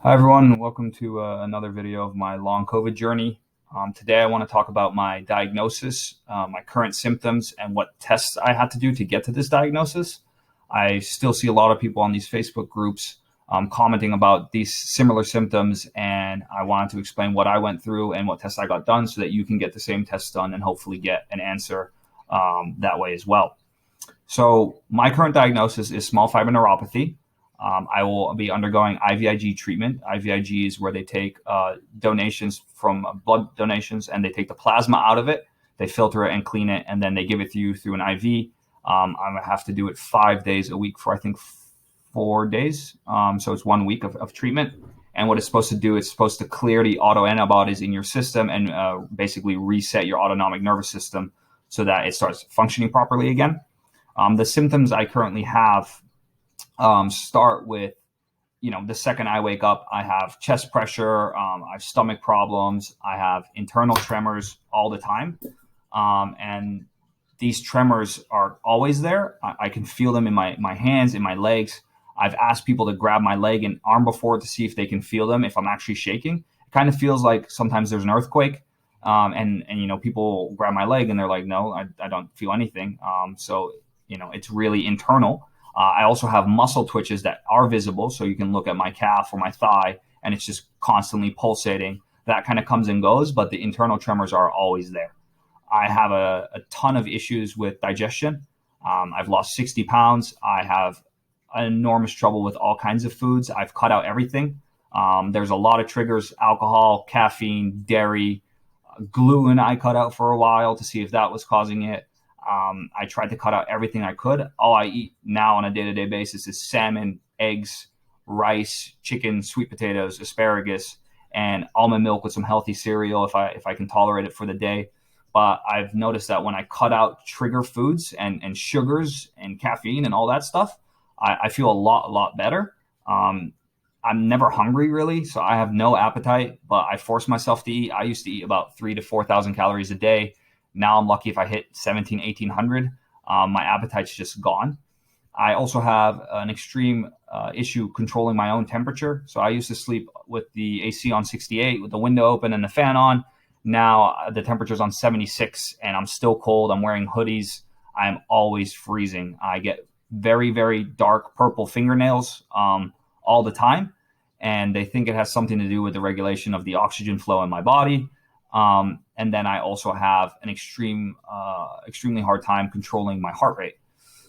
Hi everyone, welcome to another video of my long COVID journey. Today I want to talk about my diagnosis, my current symptoms, and what tests I had to do to get to this diagnosis. I still see a lot of people on these Facebook groups commenting about these similar symptoms, and I wanted to explain what I went through and what tests I got done so that you can get the same tests done and hopefully get an answer that way as well. So my current diagnosis is small fiber neuropathy. I will be undergoing IVIG treatment. IVIG is where they take donations from blood donations and they take the plasma out of it, they filter it and clean it, and then they give it to you through an IV. I'm going to have to do it 5 days a week for, I think, 4 days. So it's 1 week of treatment. And what it's supposed to do, it's supposed to clear the autoantibodies in your system and basically reset your autonomic nervous system so that it starts functioning properly again. The symptoms I currently have start with, the second I wake up, I have chest pressure, I have stomach problems, I have internal tremors all the time. And these tremors are always there. I can feel them in my hands, in my legs. I've asked people to grab my leg and arm before to see if they can feel them, if I'm actually shaking. It kind of feels like sometimes there's an earthquake. And people grab my leg and they're like, no, I don't feel anything. So it's really internal. I also have muscle twitches that are visible. So you can look at my calf or my thigh and it's just constantly pulsating. That kind of comes and goes, but the internal tremors are always there. I have a ton of issues with digestion. I've lost 60 pounds. I have enormous trouble with all kinds of foods. I've cut out everything. There's a lot of triggers: alcohol, caffeine, dairy, gluten I cut out for a while to see if that was causing it. I tried to cut out everything I could. All I eat now on a day-to-day basis is salmon, eggs, rice, chicken, sweet potatoes, asparagus, and almond milk with some healthy cereal if I can tolerate it for the day. But I've noticed that when I cut out trigger foods and sugars and caffeine and all that stuff, I feel a lot better. I'm never hungry really, so I have no appetite, but I force myself to eat. I used to eat about 3,000 to 4,000 calories a day. Now I'm lucky if I hit 1,800. My appetite's just gone. I also have an extreme issue controlling my own temperature. So I used to sleep with the AC on 68 with the window open and the fan on. Now the temperature's on 76 and I'm still cold. I'm wearing hoodies. I'm always freezing. I get very, very dark purple fingernails all the time. And they think it has something to do with the regulation of the oxygen flow in my body. And then I also have an extremely hard time controlling my heart rate.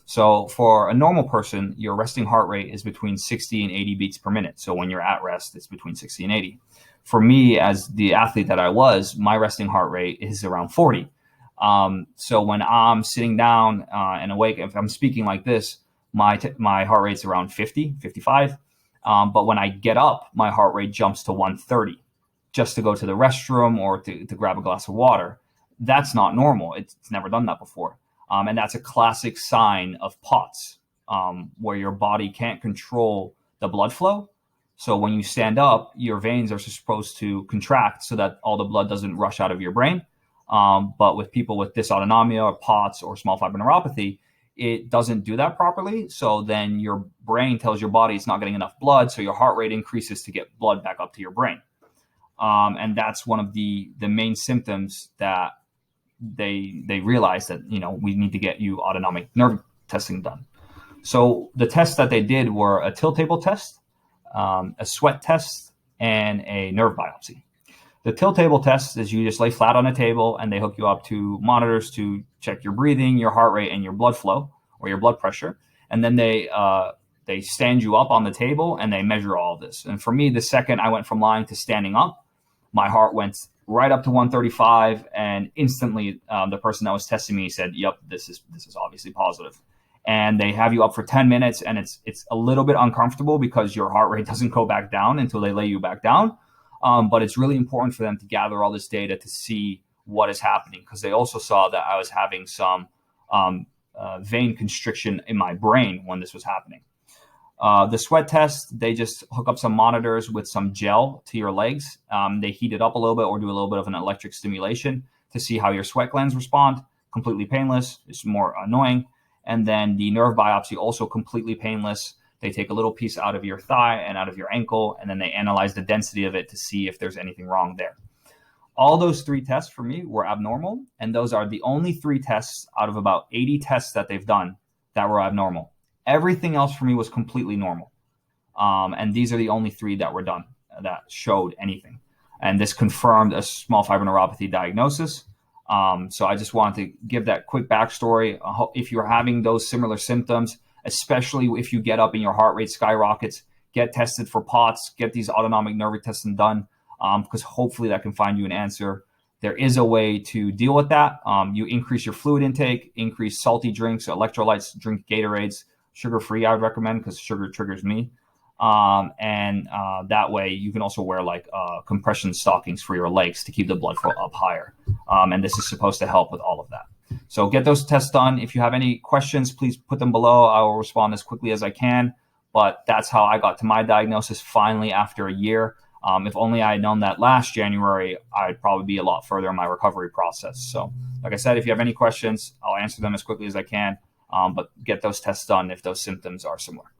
So for a normal person, your resting heart rate is between 60 and 80 beats per minute. So when you're at rest, it's between 60 and 80. For me, as the athlete that I was, my resting heart rate is around 40. So when I'm sitting down and awake, if I'm speaking like this, my heart rate's around 50, 55. But when I get up, my heart rate jumps to 130. Just to go to the restroom or to grab a glass of water. That's not normal. It's never done that before. And that's a classic sign of POTS, where your body can't control the blood flow. So when you stand up, your veins are supposed to contract so that all the blood doesn't rush out of your brain. But with people with dysautonomia or POTS or small fiber neuropathy, it doesn't do that properly. So then your brain tells your body it's not getting enough blood. So your heart rate increases to get blood back up to your brain. And that's one of the main symptoms that they realize that, we need to get you autonomic nerve testing done. So the tests that they did were a tilt table test, a sweat test, and a nerve biopsy. The tilt table test is you just lay flat on a table and they hook you up to monitors to check your breathing, your heart rate, and your blood flow or your blood pressure. And then they stand you up on the table and they measure all of this. And for me, the second I went from lying to standing up, my heart went right up to 135, and instantly the person that was testing me said, "Yep, this is obviously positive." And they have you up for 10 minutes, and it's a little bit uncomfortable because your heart rate doesn't go back down until they lay you back down. But it's really important for them to gather all this data to see what is happening, because they also saw that I was having some vein constriction in my brain when this was happening. The sweat test, they just hook up some monitors with some gel to your legs. They heat it up a little bit or do a little bit of an electric stimulation to see how your sweat glands respond. Completely painless. It's more annoying. And then the nerve biopsy, also completely painless. They take a little piece out of your thigh and out of your ankle, and then they analyze the density of it to see if there's anything wrong there. All those 3 tests for me were abnormal, and those are the only 3 tests out of about 80 tests that they've done that were abnormal. Everything else for me was completely normal. And these are the only 3 that were done that showed anything. And this confirmed a small fiber neuropathy diagnosis. So I just wanted to give that quick backstory. If you're having those similar symptoms, especially if you get up and your heart rate skyrockets, get tested for POTS, get these autonomic nerve testing done, because hopefully that can find you an answer. There is a way to deal with that. You increase your fluid intake, increase salty drinks, electrolytes, drink Gatorades, sugar-free I would recommend because sugar triggers me. And that way you can also wear like compression stockings for your legs to keep the blood flow up higher. And this is supposed to help with all of that. So get those tests done. If you have any questions, please put them below. I will respond as quickly as I can. But that's how I got to my diagnosis finally after a year. If only I had known that last January, I'd probably be a lot further in my recovery process. So like I said, if you have any questions, I'll answer them as quickly as I can. But get those tests done if those symptoms are similar.